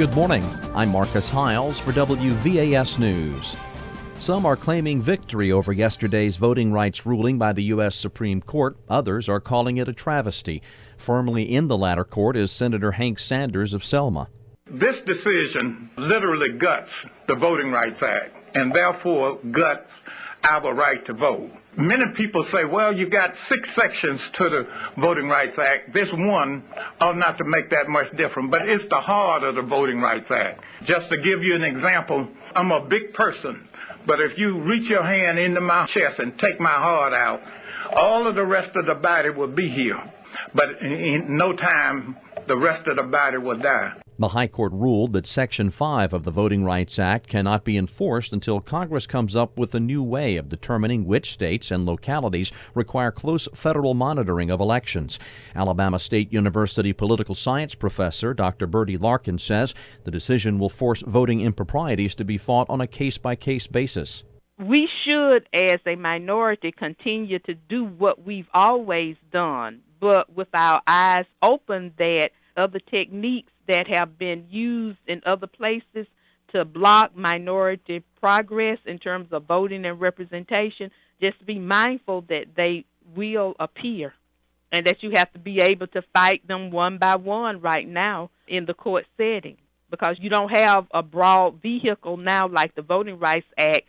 Good morning. I'm Marcus Hiles for WVAS News. Some are claiming victory over yesterday's voting rights ruling by the U.S. Supreme Court. Others are calling it a travesty. Firmly in the latter court is Senator Hank Sanders of Selma. This decision literally guts the Voting Rights Act and therefore guts our right to vote. Many people say, well, you got 6 sections to the Voting Rights Act. This one ought not to make that much difference, but it's the heart of the Voting Rights Act. Just to give you an example, I'm a big person, but if you reach your hand into my chest and take my heart out, all of the rest of the body will be here. But in no time, the rest of the body will die. The High Court ruled that Section 5 of the Voting Rights Act cannot be enforced until Congress comes up with a new way of determining which states and localities require close federal monitoring of elections. Alabama State University political science professor Dr. Bertie Larkin says the decision will force voting improprieties to be fought on a case-by-case basis. We should, as a minority, continue to do what we've always done, but with our eyes open that other techniques that have been used in other places to block minority progress in terms of voting and representation, just be mindful that they will appear and that you have to be able to fight them one by one right now in the court setting, because you don't have a broad vehicle now like the Voting Rights Act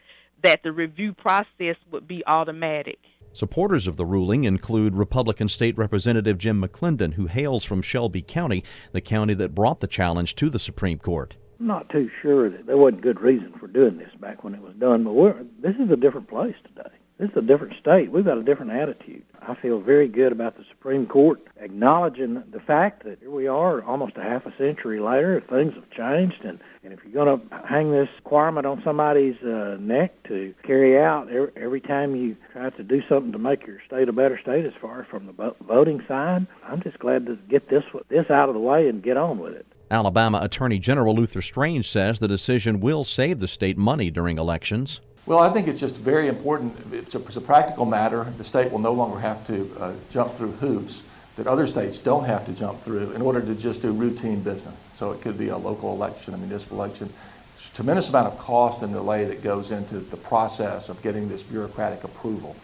that the review process would be automatic. Supporters of the ruling include Republican State Representative Jim McClendon, who hails from Shelby County, the county that brought the challenge to the Supreme Court. I'm not too sure that there wasn't good reason for doing this back when it was done, but this is a different place today. This is a different state. We've got a different attitude. I feel very good about the Supreme Court acknowledging the fact that here we are almost a half a century later, things have changed, and if you're going to hang this requirement on somebody's neck to carry out every time you try to do something to make your state a better state as far as from the voting side, I'm just glad to get this out of the way and get on with it. Alabama Attorney General Luther Strange says the decision will save the state money during elections. Well, I think it's just very important. It's a practical matter. The state will no longer have to jump through hoops that other states don't have to jump through in order to just do routine business. So it could be a local election, a municipal election. There's a tremendous amount of cost and delay that goes into the process of getting this bureaucratic approval,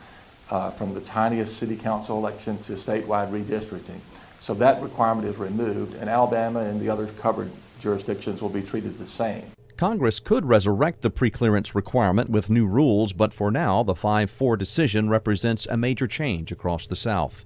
from the tiniest city council election to statewide redistricting. So that requirement is removed, and Alabama and the other covered jurisdictions will be treated the same. Congress could resurrect the preclearance requirement with new rules, but for now, the 5-4 decision represents a major change across the South.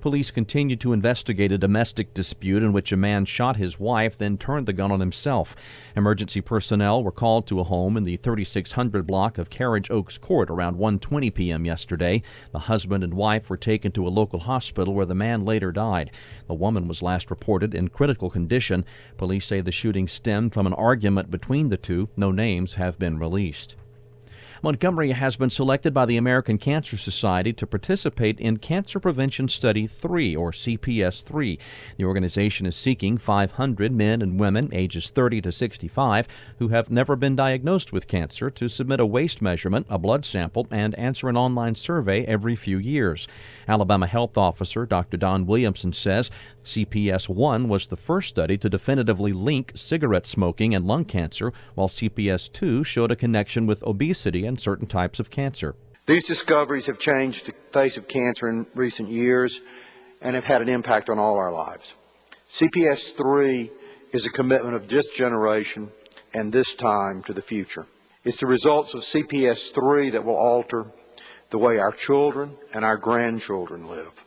Police continue to investigate a domestic dispute in which a man shot his wife, then turned the gun on himself. Emergency personnel were called to a home in the 3600 block of Carriage Oaks Court around 1:20 p.m. yesterday. The husband and wife were taken to a local hospital where the man later died. The woman was last reported in critical condition. Police say the shooting stemmed from an argument between the two. No names have been released. Montgomery has been selected by the American Cancer Society to participate in Cancer Prevention Study 3, or CPS 3. The organization is seeking 500 men and women ages 30 to 65 who have never been diagnosed with cancer to submit a waist measurement, a blood sample, and answer an online survey every few years. Alabama Health Officer Dr. Don Williamson says CPS 1 was the first study to definitively link cigarette smoking and lung cancer, while CPS 2 showed a connection with obesity and certain types of cancer. These discoveries have changed the face of cancer in recent years and have had an impact on all our lives. CPS 3 is a commitment of this generation and this time to the future. It's the results of CPS 3 that will alter the way our children and our grandchildren live,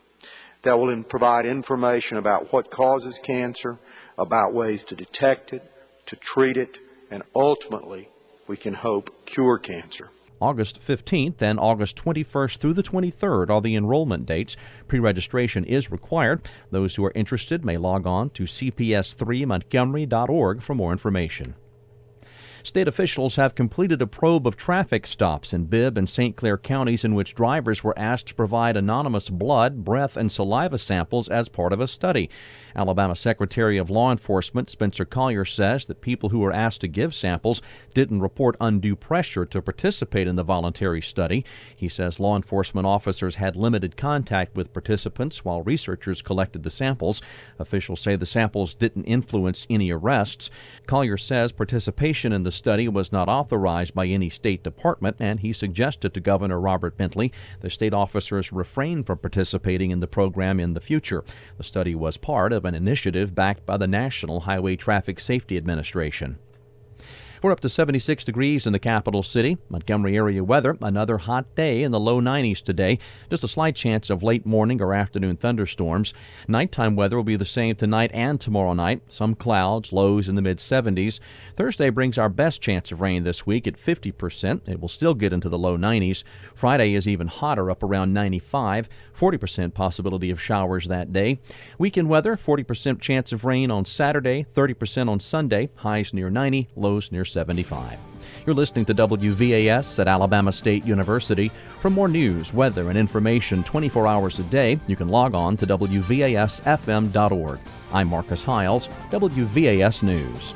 that will provide information about what causes cancer, about ways to detect it, to treat it, and ultimately, we can hope, cure cancer. August 15th and August 21st through the 23rd are the enrollment dates. Pre-registration is required. Those who are interested may log on to cps3montgomery.org for more information. State officials have completed a probe of traffic stops in Bibb and St. Clair counties in which drivers were asked to provide anonymous blood, breath, and saliva samples as part of a study. Alabama Secretary of Law Enforcement Spencer Collier says that people who were asked to give samples didn't report undue pressure to participate in the voluntary study. He says law enforcement officers had limited contact with participants while researchers collected the samples. Officials say the samples didn't influence any arrests. Collier says participation in the study was not authorized by any state department, and he suggested to Governor Robert Bentley the state officers refrain from participating in the program in the future. The study was part of an initiative backed by the National Highway Traffic Safety Administration. We're up to 76 degrees in the capital city. Montgomery area weather, another hot day in the low 90s today. Just a slight chance of late morning or afternoon thunderstorms. Nighttime weather will be the same tonight and tomorrow night. Some clouds, lows in the mid-70s. Thursday brings our best chance of rain this week at 50%. It will still get into the low 90s. Friday is even hotter, up around 95. 40% possibility of showers that day. Weekend weather, 40% chance of rain on Saturday, 30% on Sunday. Highs near 90, lows near 75. You're listening to WVAS at Alabama State University. For more news, weather, and information 24 hours a day, you can log on to WVASFM.org. I'm Marcus Hiles, WVAS News.